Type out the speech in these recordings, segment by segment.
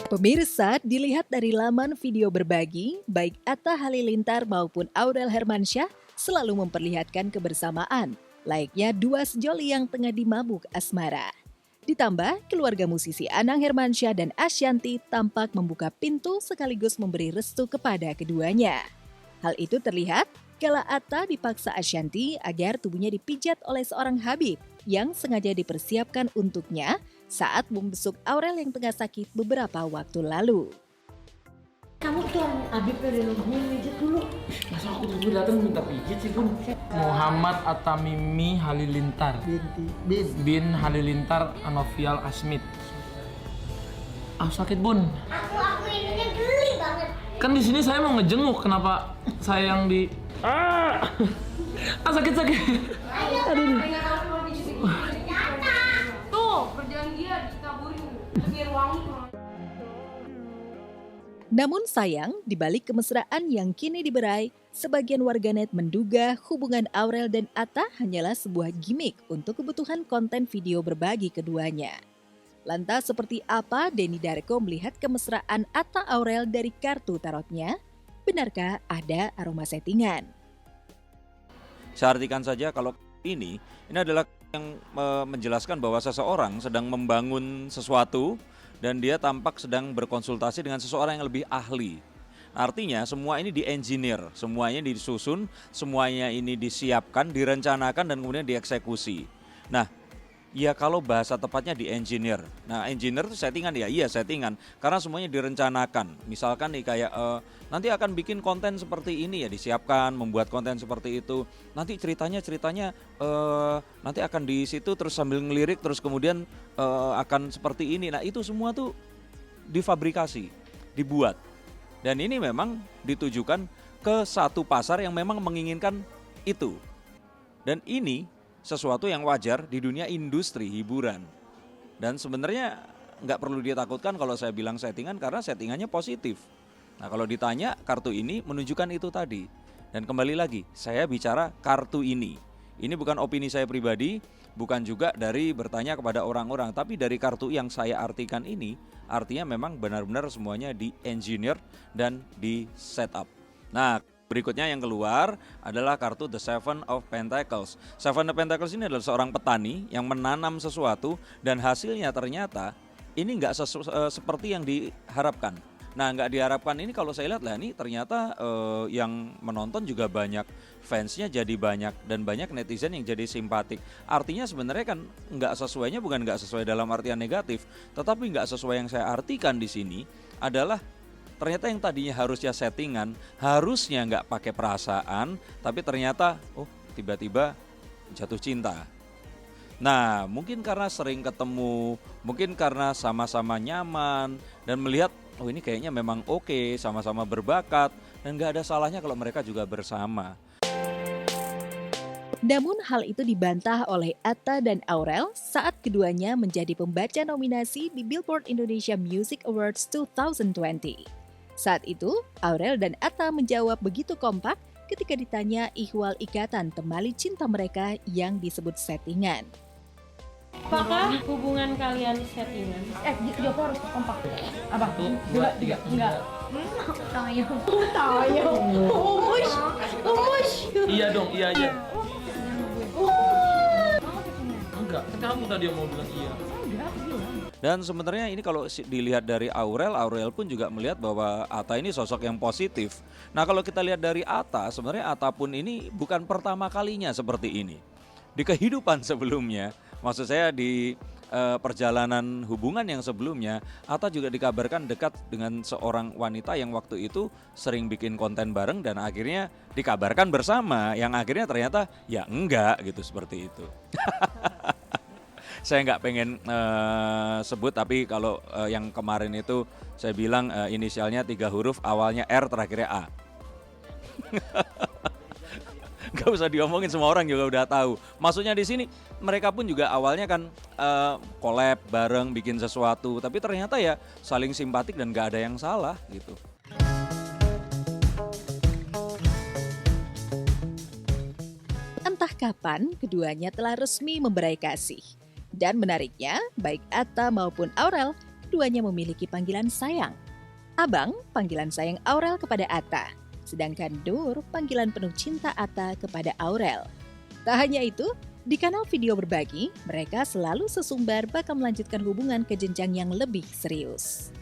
Pemirsa, dilihat dari laman video berbagi, baik Atta Halilintar maupun Aurel Hermansyah selalu memperlihatkan kebersamaan, layaknya dua sejoli yang tengah dimabuk asmara. Ditambah, keluarga musisi Anang Hermansyah dan Ashanty tampak membuka pintu sekaligus memberi restu kepada keduanya. Hal itu terlihat kala Atta dipaksa Ashanty agar tubuhnya dipijat oleh seorang Habib yang sengaja dipersiapkan untuknya saat membesuk Aurel yang tengah sakit beberapa waktu lalu. Kamu tuh Habib udah nungguin pijit dulu. Masa aku tiba datang minta pijit sih, Bun? Muhammad Atamimi Halilintar bin Halilintar Anovial Asmit. Sakit, Bun. Aku ininya geli banget. Kan di sini saya mau ngejenguk, kenapa saya yang di sakit. Aduh. Tuh, perjanjian dikaburin biar wangi. Namun sayang, di balik kemesraan yang kini diberai, sebagian warganet menduga hubungan Aurel dan Atta hanyalah sebuah gimmick untuk kebutuhan konten video berbagi keduanya. Lantas seperti apa Denny Darko melihat kemesraan Atta Aurel dari kartu tarotnya? Benarkah ada aroma settingan? Saya artikan saja kalau ini adalah yang menjelaskan bahwa seseorang sedang membangun sesuatu dan dia tampak sedang berkonsultasi dengan seseorang yang lebih ahli. Artinya semua ini di-engineer, semuanya disusun, semuanya ini disiapkan, direncanakan dan kemudian dieksekusi. Nah, ya kalau bahasa tepatnya di-engineer. Nah, engineer itu settingan ya, iya settingan. Karena semuanya direncanakan. Misalkan nih kayak nanti akan bikin konten seperti ini ya, disiapkan, membuat konten seperti itu. Nanti ceritanya nanti akan di situ terus sambil ngelirik terus kemudian akan seperti ini. Nah, itu semua tuh difabrikasi, dibuat. Dan ini memang ditujukan ke satu pasar yang memang menginginkan itu. Dan ini sesuatu yang wajar di dunia industri hiburan. Dan sebenarnya nggak perlu ditakutkan kalau saya bilang settingan karena settingannya positif. Nah, kalau ditanya kartu ini menunjukkan itu tadi. Dan kembali lagi, saya bicara kartu ini. Ini bukan opini saya pribadi, bukan juga dari bertanya kepada orang-orang, tapi dari kartu yang saya artikan ini, artinya memang benar-benar semuanya di-engineer dan di-setup. Nah, berikutnya yang keluar adalah kartu The Seven of Pentacles. Seven of Pentacles ini adalah seorang petani yang menanam sesuatu dan hasilnya ternyata ini nggak seperti yang diharapkan. Nah, nggak diharapkan ini kalau saya lihat lah ini ternyata yang menonton juga banyak, fansnya jadi banyak dan banyak netizen yang jadi simpatik. Artinya sebenarnya kan nggak sesuainya bukan nggak sesuai dalam artian negatif, tetapi nggak sesuai yang saya artikan di sini adalah ternyata yang tadinya harusnya settingan, harusnya nggak pakai perasaan, tapi ternyata tiba-tiba jatuh cinta. Nah, mungkin karena sering ketemu, mungkin karena sama-sama nyaman dan melihat ini kayaknya memang oke, sama-sama berbakat dan nggak ada salahnya kalau mereka juga bersama. Namun hal itu dibantah oleh Atta dan Aurel saat keduanya menjadi pembaca nominasi di Billboard Indonesia Music Awards 2020. Saat itu, Aurel dan Atta menjawab begitu kompak ketika ditanya ihwal ikatan temali cinta mereka yang disebut settingan. Apakah hubungan kalian settingan? Joko harus kompak. Apa? Tuh, 2, 3. Enggak. Tayo. Umus. Iya dong, iya aja. Enggak, kan kamu tadi yang mau bilang iya. Dan sebenarnya ini kalau dilihat dari Aurel pun juga melihat bahwa Atta ini sosok yang positif. Nah, kalau kita lihat dari Atta, sebenarnya Atta pun ini bukan pertama kalinya seperti ini. Di kehidupan sebelumnya, maksud saya di perjalanan hubungan yang sebelumnya, Atta juga dikabarkan dekat dengan seorang wanita yang waktu itu sering bikin konten bareng dan akhirnya dikabarkan bersama, yang akhirnya ternyata ya enggak gitu, seperti itu. Saya nggak pengen sebut, tapi kalau yang kemarin itu saya bilang inisialnya 3 huruf, awalnya R, terakhirnya A. Gak usah diomongin, semua orang juga udah tahu. Maksudnya di sini mereka pun juga awalnya kan collab bareng bikin sesuatu, tapi ternyata ya saling simpatik dan gak ada yang salah gitu. Entah kapan keduanya telah resmi memberai kasih. Dan menariknya, baik Atta maupun Aurel keduanya memiliki panggilan sayang. Abang, panggilan sayang Aurel kepada Atta, sedangkan Dur, panggilan penuh cinta Atta kepada Aurel. Tak hanya itu, di kanal video berbagi, mereka selalu sesumbar bakal melanjutkan hubungan ke jenjang yang lebih serius.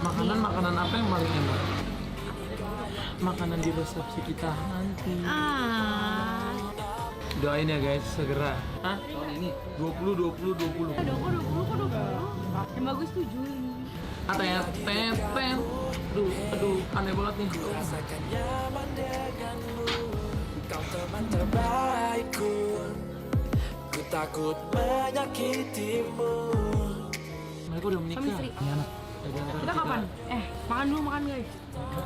Makanan apa yang paling enak? Makanan di resepsi kita nanti. Doain ya guys, segera. Hah? Ini 20. Yang bagus tuh Juli. Ten. Aduh, aneh banget nih. Kau teman terbaikku, ku takut menyakitimu. Mereka udah menikah. Suami istri. Iya, Nak. Jadi antara Kita kapan? Makan dulu guys.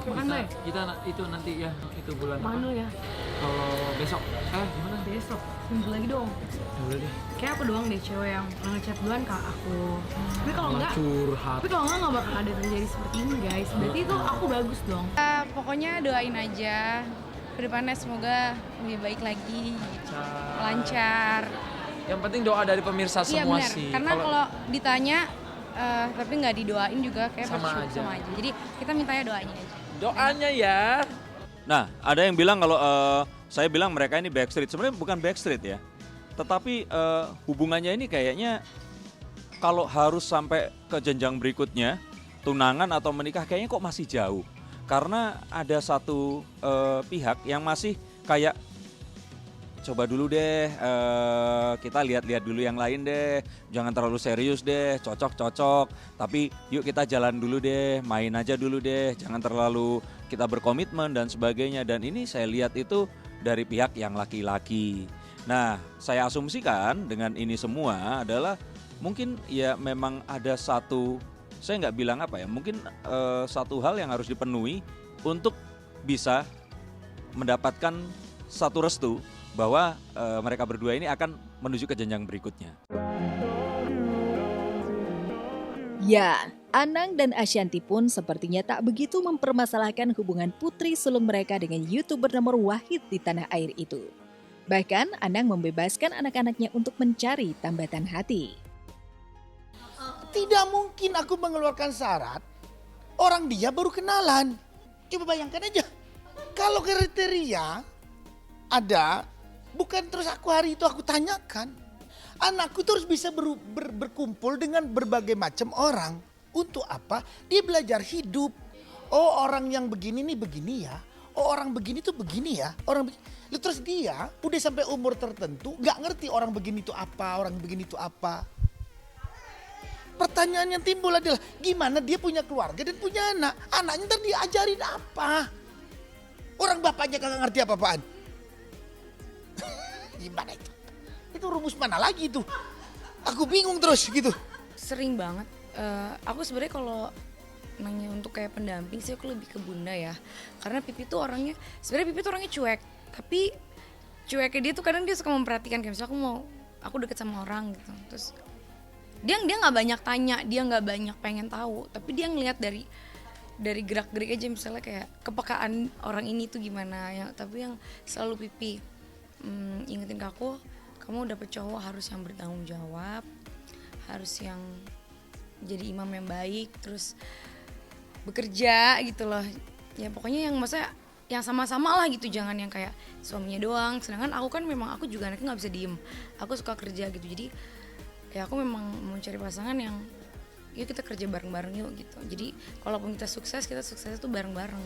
Makan deh. Kita itu nanti ya, itu bulan Makan apa? dulu ya. Kalau besok. Gimana? Besok. Seminggu lagi dong. Ya udah deh. Kayak aku doang deh cewek yang ngechat duluan ke aku. Tapi kalau Malah enggak, curhat. nggak bakal ada terjadi seperti ini guys. Berarti itu aku bagus dong. Pokoknya doain aja kedepannya semoga lebih baik lagi, lancar. Yang penting doa dari pemirsa Iya semua benar, sih. karena kalau ditanya tapi nggak didoain juga kayak Sama bersyukur aja. sama aja. Jadi kita mintanya doanya aja. doanya ya. Nah, ada yang bilang kalau saya bilang mereka ini backstreet. Sebenarnya bukan backstreet ya. Tetapi hubungannya ini kayaknya kalau harus sampai ke jenjang berikutnya, tunangan atau menikah kayaknya kok masih jauh. Karena ada satu pihak yang masih kayak coba dulu deh, kita lihat-lihat dulu yang lain deh, jangan terlalu serius deh, cocok-cocok, tapi yuk kita jalan dulu deh, main aja dulu deh, jangan terlalu kita berkomitmen dan sebagainya. Dan ini saya lihat itu dari pihak yang laki-laki. Nah, saya asumsikan dengan ini semua adalah mungkin ya memang ada satu, saya nggak bilang apa ya, mungkin satu hal yang harus dipenuhi untuk bisa mendapatkan satu restu bahwa mereka berdua ini akan menuju ke jenjang berikutnya. Ya, Anang dan Ashanti pun sepertinya tak begitu mempermasalahkan hubungan putri sulung mereka dengan YouTuber nomor wahid di tanah air itu. Bahkan Anang membebaskan anak-anaknya untuk mencari tambatan hati. Tidak mungkin aku mengeluarkan syarat, orang dia baru kenalan. Coba bayangkan aja, kalau kriteria ada, bukan terus aku hari itu aku tanyakan. Anakku terus bisa berkumpul dengan berbagai macam orang. Untuk apa? Dia belajar hidup. Oh, orang yang begini nih begini ya. Oh, orang begini tuh begini ya. Terus dia udah sampai umur tertentu gak ngerti orang begini tuh apa, orang begini tuh apa. Pertanyaan yang timbul adalah gimana dia punya keluarga dan punya anak. Anaknya ntar diajarin apa? Orang bapaknya kagak ngerti apa-apaan. Gimana itu? Itu rumus mana lagi itu? Aku bingung terus gitu. Sering banget. Aku sebenarnya kalau nanya untuk kayak pendamping sih aku lebih ke bunda ya. Karena Pipi tuh orangnya, sebenarnya Pipi tuh orangnya cuek. Tapi cueknya dia tuh kadang dia suka memperhatikan kayak misalnya aku deket sama orang gitu. Terus dia nggak banyak tanya, dia nggak banyak pengen tahu. Tapi dia ngelihat dari gerak-gerik aja misalnya kayak kepekaan orang ini tuh gimana. Tapi yang selalu Pipi ingetin ke aku, kamu dapet cowok harus yang bertanggung jawab, harus yang jadi imam yang baik, terus bekerja gitu loh. Ya pokoknya yang maksudnya yang sama-sama lah gitu, jangan yang kayak suaminya doang. Sedangkan aku kan memang aku juga anaknya nggak bisa diem, aku suka kerja gitu. Jadi ya aku memang mau cari pasangan yang yuk kita kerja bareng-bareng yuk gitu. Jadi kalaupun kita sukses tuh bareng-bareng.